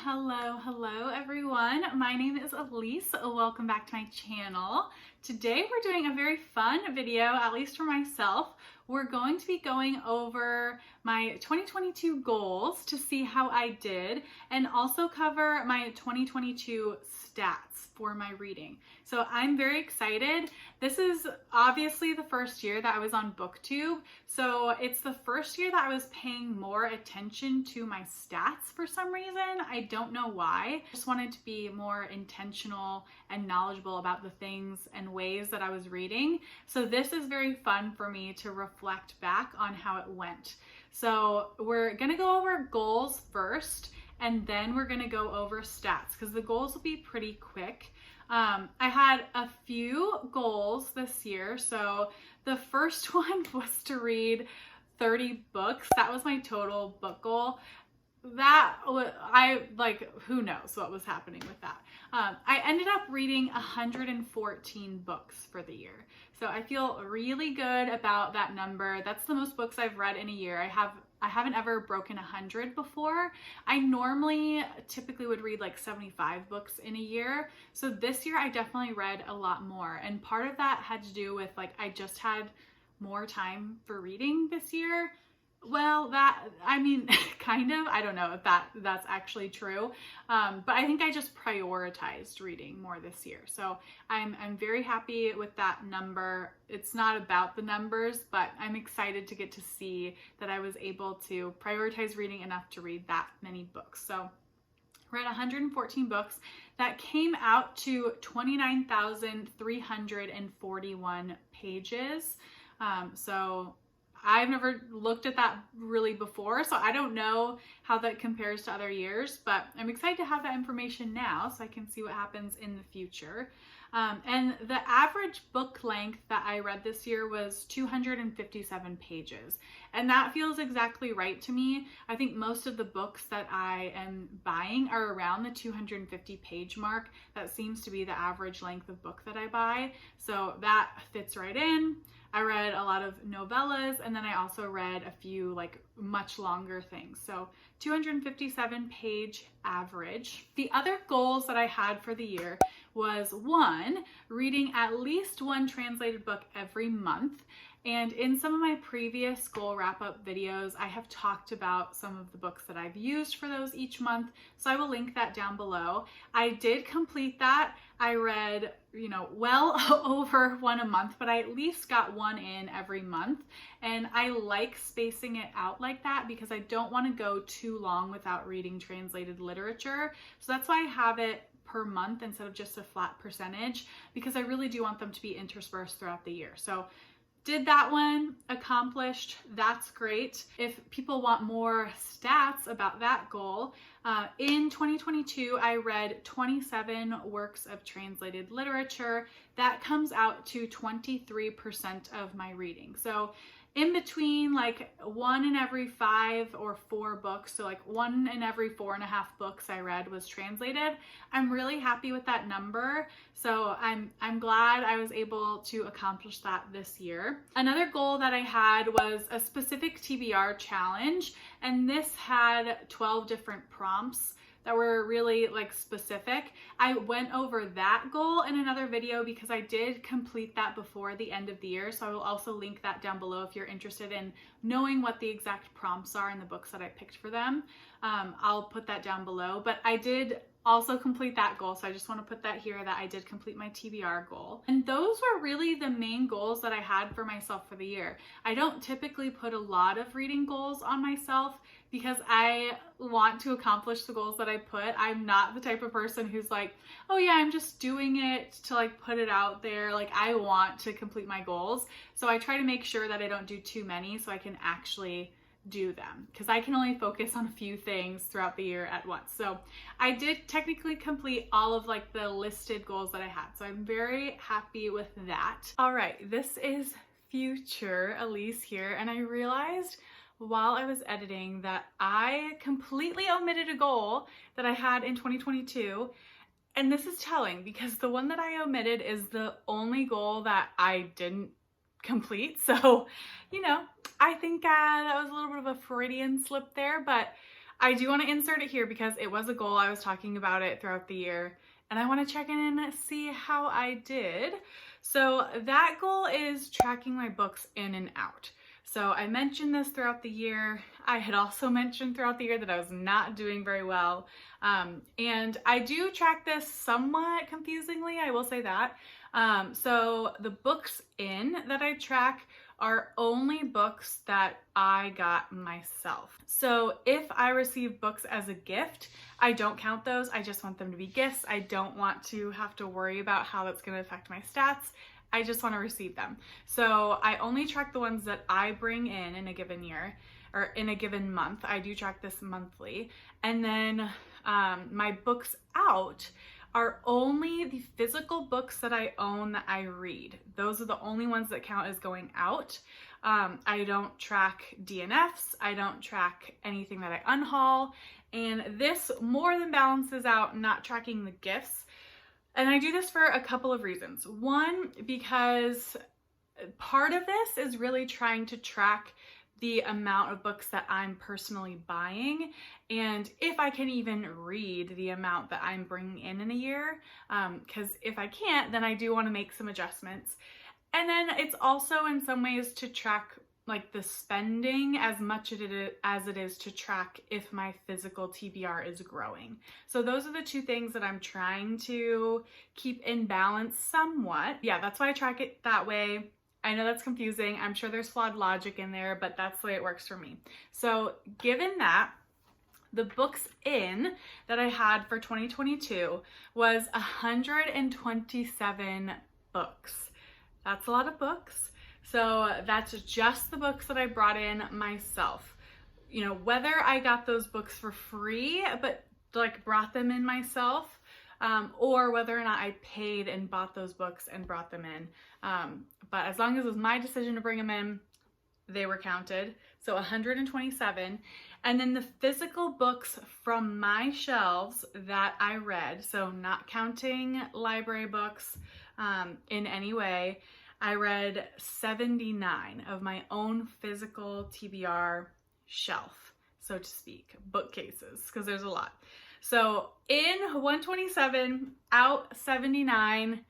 Hello everyone. My name is Elise. Welcome back to my channel. Today we're doing a very fun video, at least for myself. We're going to be going over my 2022 goals to see how I did and also cover my 2022 stats for my reading. So I'm very excited. This is obviously the first year that I was on BookTube. So it's the first year that I was paying more attention to my stats for some reason. I don't know why. I just wanted to be more intentional and knowledgeable about the things and ways that I was reading. So this is very fun for me to reflect back on how it went. So we're gonna go over goals first, and then we're gonna go over stats because the goals will be pretty quick. I had a few goals this year. So the first one was to read 30 books. That was my total book goal. Who knows what was happening with that. I ended up reading 114 books for the year. So I feel really good about that number. That's the most books I've read in a year. I haven't ever broken 100 before. I typically would read like 75 books in a year. So this year I definitely read a lot more. And part of that had to do with I just had more time for reading this year. Well, kind of. I don't know if that's actually true. But I think I just prioritized reading more this year. So I'm very happy with that number. It's not about the numbers, but I'm excited to get to see that I was able to prioritize reading enough to read that many books. So read 114 books. That came out to 29,341 pages. So I've never looked at that really before, so I don't know how that compares to other years, but I'm excited to have that information now so I can see what happens in the future. And the average book length that I read this year was 257 pages, and that feels exactly right to me. I think most of the books that I am buying are around the 250 page mark. That seems to be the average length of book that I buy, so that fits right in. I read a lot of novellas, and then I also read a few much longer things. So 257 page average. The other goals that I had for the year was one, reading at least one translated book every month. And in some of my previous goal wrap-up videos, I have talked about some of the books that I've used for those each month, so I will link that down below. I did complete that. I read, well over one a month, but I at least got one in every month. And I like spacing it out like that because I don't want to go too long without reading translated literature. So that's why I have it per month instead of just a flat percentage, because I really do want them to be interspersed throughout the year. So did that one, accomplished, that's great. If people want more stats about that goal, in 2022, I read 27 works of translated literature. That comes out to 23% of my reading. So in between one in every 5 or 4 books, so one in every 4.5 books I read was translated. I'm really happy with that number. So I'm glad I was able to accomplish that this year. Another goal that I had was a specific TBR challenge, and this had 12 different prompts that were really specific. I went over that goal in another video because I did complete that before the end of the year. So I will also link that down below if you're interested in knowing what the exact prompts are in the books that I picked for them. I'll put that down below, but I did also complete that goal. So I just want to put that here that I did complete my TBR goal. And those were really the main goals that I had for myself for the year. I don't typically put a lot of reading goals on myself because I want to accomplish the goals that I put. I'm not the type of person who's oh yeah, I'm just doing it to put it out there. I want to complete my goals. So I try to make sure that I don't do too many so I can actually do them, because I can only focus on a few things throughout the year at once. So I did technically complete all of the listed goals that I had. So I'm very happy with that. All right, this is future Elise here, and I realized while I was editing that I completely omitted a goal that I had in 2022. And this is telling because the one that I omitted is the only goal that I didn't complete. So, I think that was a little bit of a Freudian slip there, but I do want to insert it here because it was a goal. I was talking about it throughout the year, and I want to check in and see how I did. So that goal is tracking my books in and out. So I mentioned this throughout the year. I had also mentioned throughout the year that I was not doing very well. And I do track this somewhat confusingly, I will say that. So the books in that I track are only books that I got myself. So if I receive books as a gift, I don't count those. I just want them to be gifts. I don't want to have to worry about how that's going to affect my stats. I just want to receive them. So I only track the ones that I bring in a given year or in a given month. I do track this monthly. And then my books out are only the physical books that I own that I read. Those are the only ones that count as going out. I don't track DNFs. I don't track anything that I unhaul. And this more than balances out not tracking the gifts. And I do this for a couple of reasons. One, because part of this is really trying to track the amount of books that I'm personally buying, and if I can even read the amount that I'm bringing in a year, because if I can't, then I do want to make some adjustments. And then it's also in some ways to track like the spending as much as it is to track if my physical TBR is growing. So those are the two things that I'm trying to keep in balance somewhat. Yeah, that's why I track it that way. I know that's confusing. I'm sure there's flawed logic in there, but that's the way it works for me. So given that, the books in that I had for 2022 was 127 books. That's a lot of books. So that's just the books that I brought in myself. You know, whether I got those books for free, but like brought them in myself, or whether or not I paid and bought those books and brought them in. But as long as it was my decision to bring them in, they were counted. So 127. And then the physical books from my shelves that I read, so not counting library books in any way, I read 79 of my own physical TBR shelf, so to speak, bookcases, because there's a lot. So in 127, out 79,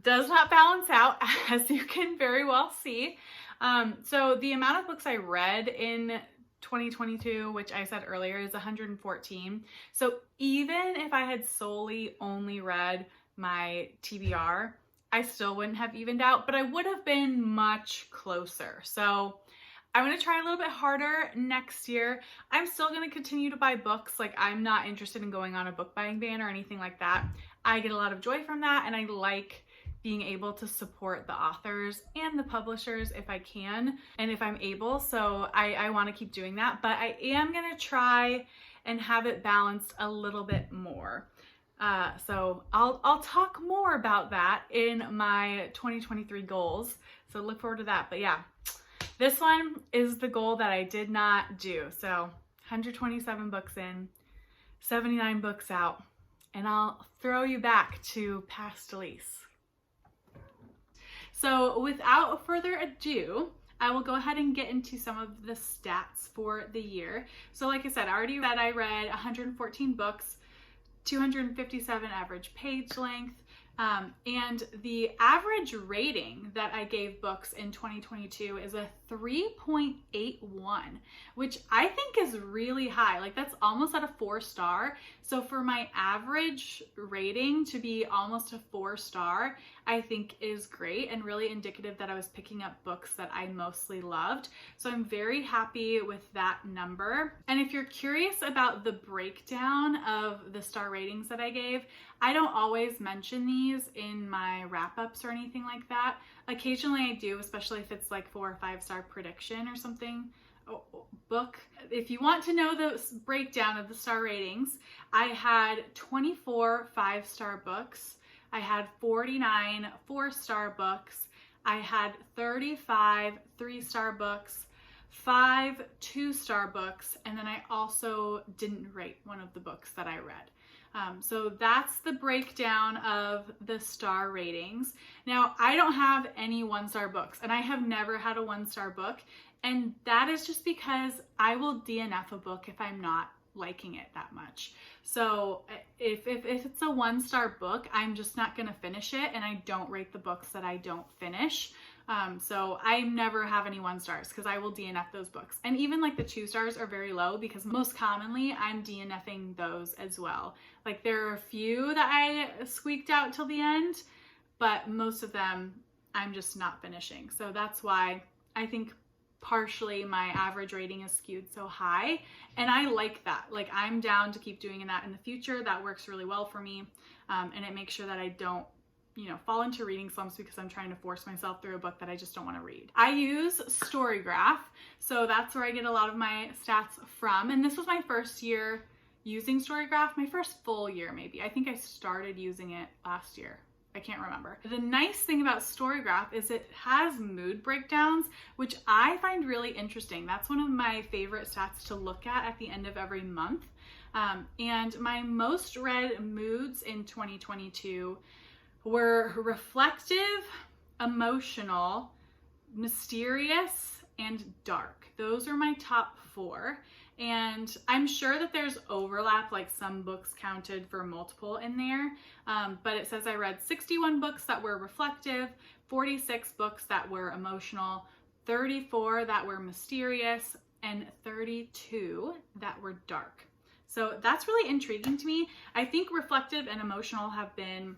does not balance out, as you can very well see. So the amount of books I read in 2022, which I said earlier, is 114. So even if I had solely only read my TBR, I still wouldn't have evened out, but I would have been much closer. So I'm going to try a little bit harder next year. I'm still going to continue to buy books. Like, I'm not interested in going on a book buying ban or anything like that. I get a lot of joy from that, and I like being able to support the authors and the publishers if I can and if I'm able. So I want to keep doing that, but I am going to try and have it balanced a little bit more. So I'll talk more about that in my 2023 goals. So look forward to that. But yeah, this one is the goal that I did not do. So 127 books in, 79 books out, and I'll throw you back to past Elise. So without further ado, I will go ahead and get into some of the stats for the year. So like I said, I read 114 books, 257 average page length, and the average rating that I gave books in 2022 is a 3.81, which I think is really high. Like, that's almost at a 4-star. So for my average rating to be almost a 4-star, I think is great and really indicative that I was picking up books that I mostly loved. So I'm very happy with that number. And if you're curious about the breakdown of the star ratings that I gave, I don't always mention these in my wrap-ups or anything like that. Occasionally I do, especially if it's like 4 or 5-star prediction or something book. If you want to know the breakdown of the star ratings, I had 24 5-star books. I had 49 4-star books. I had 35 3-star books, 5 2-star books, and then I also didn't rate one of the books that I read. So that's the breakdown of the star ratings. Now, I don't have any 1-star books, and I have never had a 1-star book, and that is just because I will DNF a book if I'm not liking it that much. So if it's a 1-star book, I'm just not going to finish it, and I don't rate the books that I don't finish. So I never have any 1-stars because I will DNF those books. And even like the 2-stars are very low because most commonly I'm DNFing those as well. Like there are a few that I squeaked out till the end, but most of them I'm just not finishing. So that's why I think partially my average rating is skewed so high, and I like that. Like I'm down to keep doing that in the future. That works really well for me, and it makes sure that I don't fall into reading slumps because I'm trying to force myself through a book that I just don't want to read. I use Storygraph, so that's where I get a lot of my stats from, and this was my first year using Storygraph, my first full year maybe. I think I started using it last year. I can't remember. The nice thing about Storygraph is it has mood breakdowns, which I find really interesting. That's one of my favorite stats to look at the end of every month. And my most read moods in 2022 were reflective, emotional, mysterious, and dark. Those are my top 4. And I'm sure that there's overlap, like some books counted for multiple in there, but it says I read 61 books that were reflective, 46 books that were emotional, 34 that were mysterious, and 32 that were dark. So that's really intriguing to me. I think reflective and emotional have been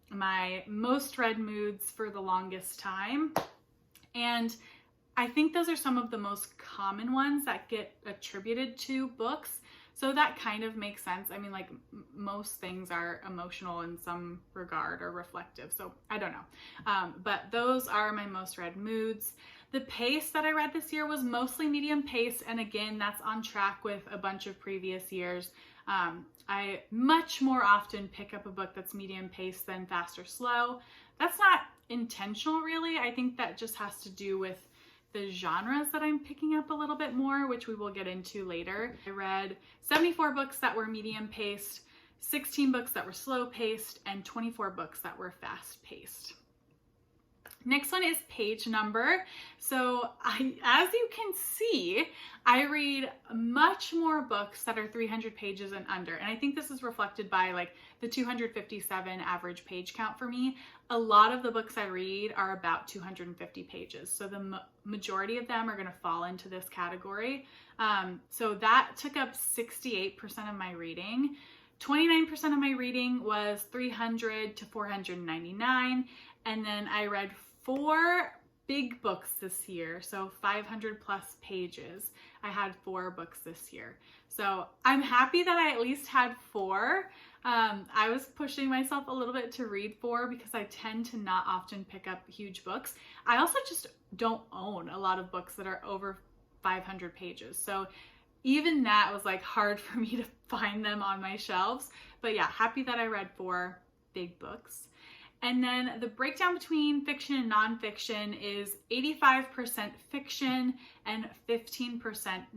my most read moods for the longest time. And I think those are some of the most common ones that get attributed to books. So that kind of makes sense. I mean, like most things are emotional in some regard or reflective. So I don't know. But those are my most read moods. The pace that I read this year was mostly medium pace. And again, that's on track with a bunch of previous years. I much more often pick up a book that's medium pace than fast or slow. That's not intentional, really. I think that just has to do with the genres that I'm picking up a little bit more, which we will get into later. I read 74 books that were medium paced, 16 books that were slow paced, and 24 books that were fast paced. Next one is page number. So as you can see, I read much more books that are 300 pages and under. And I think this is reflected by like the 257 average page count for me. A lot of the books I read are about 250 pages. So the majority of them are going to fall into this category. So that took up 68% of my reading. 29% of my reading was 300 to 499. And then I read 4 big books this year, so 500 plus pages. I had 4 books this year. So I'm happy that I at least had 4. I was pushing myself a little bit to read 4 because I tend to not often pick up huge books. I also just don't own a lot of books that are over 500 pages. So even that was like hard for me to find them on my shelves. But yeah, happy that I read 4 big books. And then the breakdown between fiction and nonfiction is 85% fiction and 15%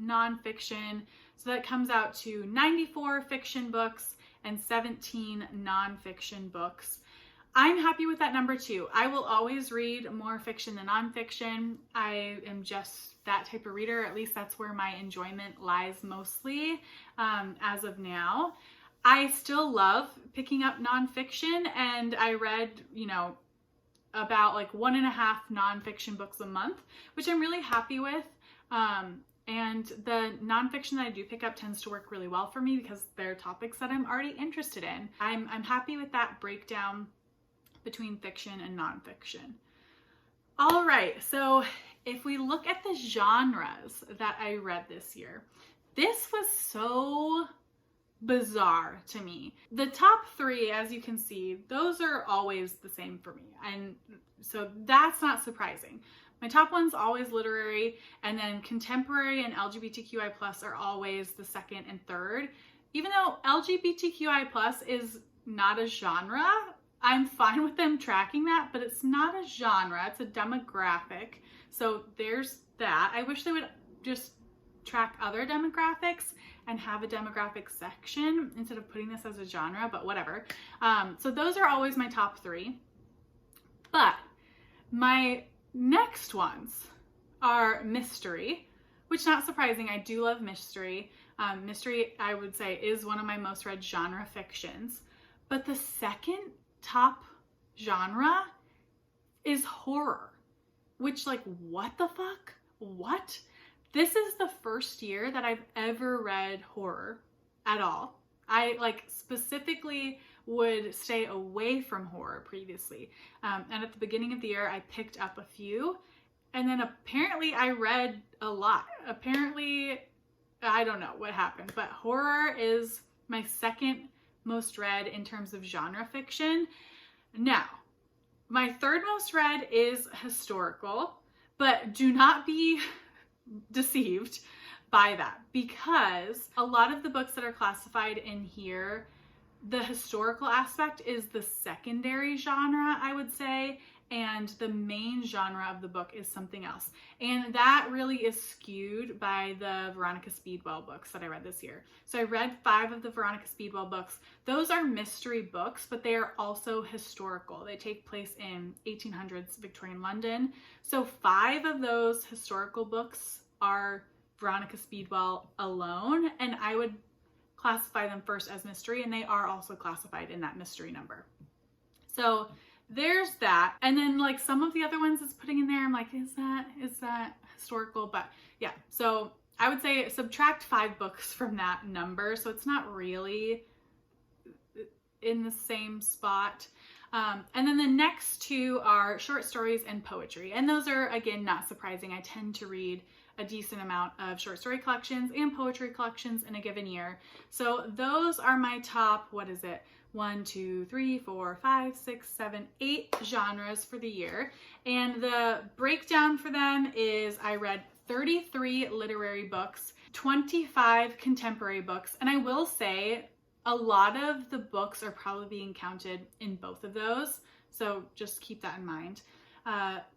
nonfiction. So that comes out to 94 fiction books and 17 nonfiction books. I'm happy with that number too. I will always read more fiction than nonfiction. I am just that type of reader. At least that's where my enjoyment lies mostly as of now. I still love picking up nonfiction, and I read, about like 1.5 nonfiction books a month, which I'm really happy with. And the nonfiction that I do pick up tends to work really well for me because they're topics that I'm already interested in. I'm happy with that breakdown between fiction and nonfiction. All right, so if we look at the genres that I read this year, this was so bizarre to me. The top 3, as you can see, those are always the same for me. And so that's not surprising. My top one's always literary, and then contemporary and LGBTQI+ are always the second and third. Even though LGBTQI+ is not a genre, I'm fine with them tracking that, but it's not a genre, it's a demographic. So there's that. I wish they would just track other demographics and have a demographic section instead of putting this as a genre, but whatever. So those are always my top 3. But my next ones are mystery, which, not surprising, I do love mystery. Mystery, I would say, is one of my most read genre fictions. But the second top genre is horror, which, like, what the fuck? What? This is the first year that I've ever read horror at all. I, like, specifically would stay away from horror previously. And at the beginning of the year, I picked up a few, and then apparently I read a lot. Apparently, I don't know what happened, but horror is my second most read in terms of genre fiction. Now, my third most read is historical, but do not be deceived by that, because a lot of the books that are classified in here, the historical aspect is the secondary genre, I would say, and the main genre of the book is something else. And that really is skewed by the Veronica Speedwell books that I read this year. So I read 5 of the Veronica Speedwell books. Those are mystery books, but they are also historical. They take place in 1800s Victorian London. So 5 of those historical books are Veronica Speedwell alone, and I would classify them first as mystery, and they are also classified in that mystery number. So there's that. And then, like, some of the other ones it's putting in there, I'm like, is that historical? But yeah, so I would say subtract 5 books from that number, so it's not really in the same spot. And then the next 2 are short stories and poetry, and those are, again, not surprising. I tend to read a decent amount of short story collections and poetry collections in a given year. So those are my top, 1, 2, 3, 4, 5, 6, 7, 8 genres for the year. And the breakdown for them is I read 33 literary books, 25 contemporary books, and I will say a lot of the books are probably being counted in both of those, so just keep that in mind.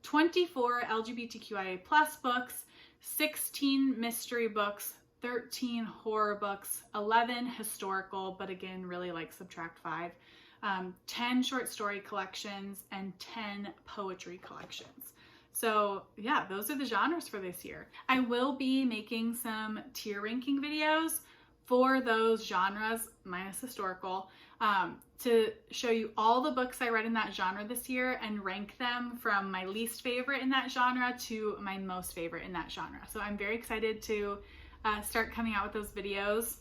24 LGBTQIA+ books, 16 mystery books, 13 horror books, 11 historical, but again, really like subtract 5, 10 short story collections, and 10 poetry collections. So yeah, those are the genres for this year. I will be making some tier ranking videos for those genres, minus historical, to show you all the books I read in that genre this year and rank them from my least favorite in that genre to my most favorite in that genre. So I'm very excited to start coming out with those videos,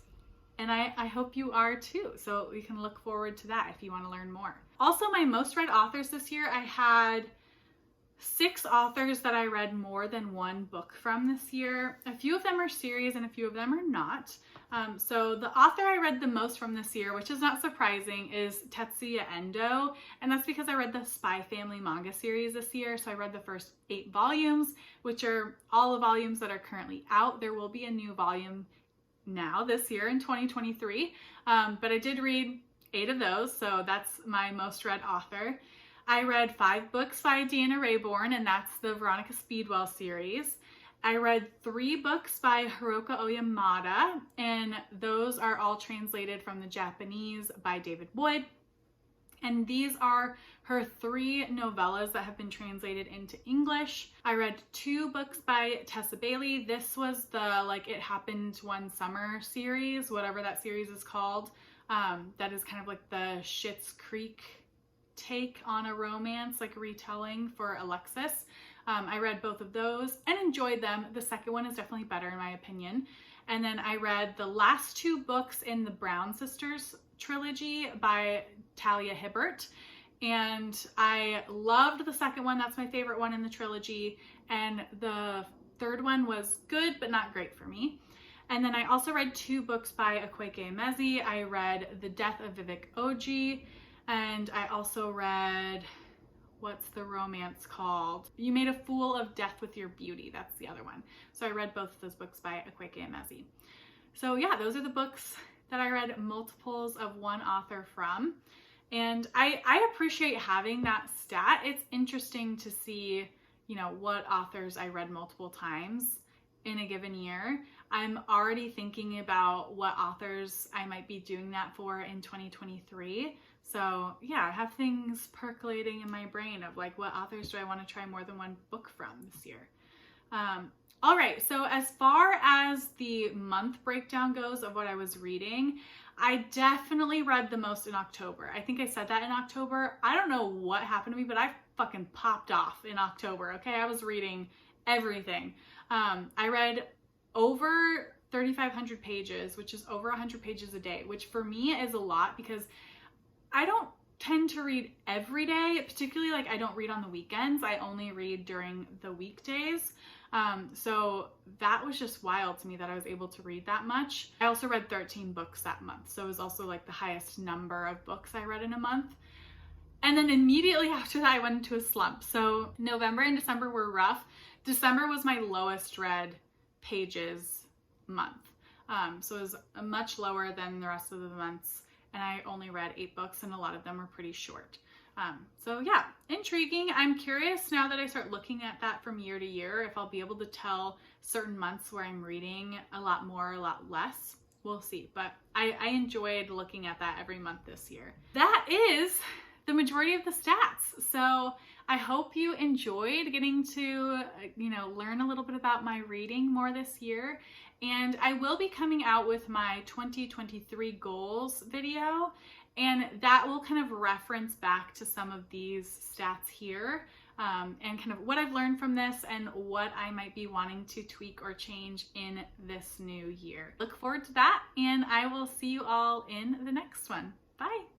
and I hope you are too. So you can look forward to that if you want to learn more. Also, my most read authors this year, I had 6 authors that I read more than 1 book from this year. A few of them are series and a few of them are not. So the author I read the most from this year, which is not surprising, is Tetsuya Endo, and that's because I read the Spy Family manga series this year. So I read the first 8 volumes, which are all the volumes that are currently out. There will be a new volume now this year in 2023, but I did read 8 of those, so that's my most read author. I read 5 books by Deanna Raybourn, and that's the Veronica Speedwell series. I read 3 books by Haruka Oyamada, and those are all translated from the Japanese by David Wood. And these are her 3 novellas that have been translated into English. I read 2 books by Tessa Bailey. This was the Like It Happened One Summer series, whatever that series is called. That is kind of like the Schitt's Creek take on a romance, like retelling for Alexis. I read both of those and enjoyed them. The second one is definitely better in my opinion. And then I read the last 2 books in the Brown Sisters trilogy by Talia Hibbert, and I loved the second one. That's my favorite one in the trilogy, and the third one was good but not great for me. And then I also read 2 books by Akwaeke Emezi. I read The Death of Vivek Oji, and I also read, what's the romance called? You Made a Fool of Death with Your Beauty. That's the other one. So I read both of those books by Akwaeke Emezi. So yeah, those are the books that I read multiples of one author from. And I appreciate having that stat. It's interesting to see, you know, what authors I read multiple times in a given year, I'm already thinking about what authors I might be doing that for in 2023. So yeah, I have things percolating in my brain of like, what authors do I want to try more than one book from this year? All right, so as far as the month breakdown goes of what I was reading, I definitely read the most in October. I think I said that in October. I don't know what happened to me, but I fucking popped off in October, okay? I was reading everything. I read over 3,500 pages, which is over 100 pages a day, which for me is a lot because I don't tend to read every day, particularly like I don't read on the weekends. I only read during the weekdays. So that was just wild to me that I was able to read that much. I also read 13 books that month. So it was also like the highest number of books I read in a month. And then immediately after that, I went into a slump. So November and December were rough. December was my lowest read pages month. So it was much lower than the rest of the months. And I only read 8 books and a lot of them were pretty short. So yeah, intriguing. I'm curious now that I start looking at that from year to year, if I'll be able to tell certain months where I'm reading a lot more, a lot less. We'll see. But I enjoyed looking at that every month this year. That is the majority of the stats. So I hope you enjoyed getting to, learn a little bit about my reading more this year. And I will be coming out with my 2023 goals video, and that will kind of reference back to some of these stats here, and kind of what I've learned from this and what I might be wanting to tweak or change in this new year. Look forward to that, and I will see you all in the next one. Bye.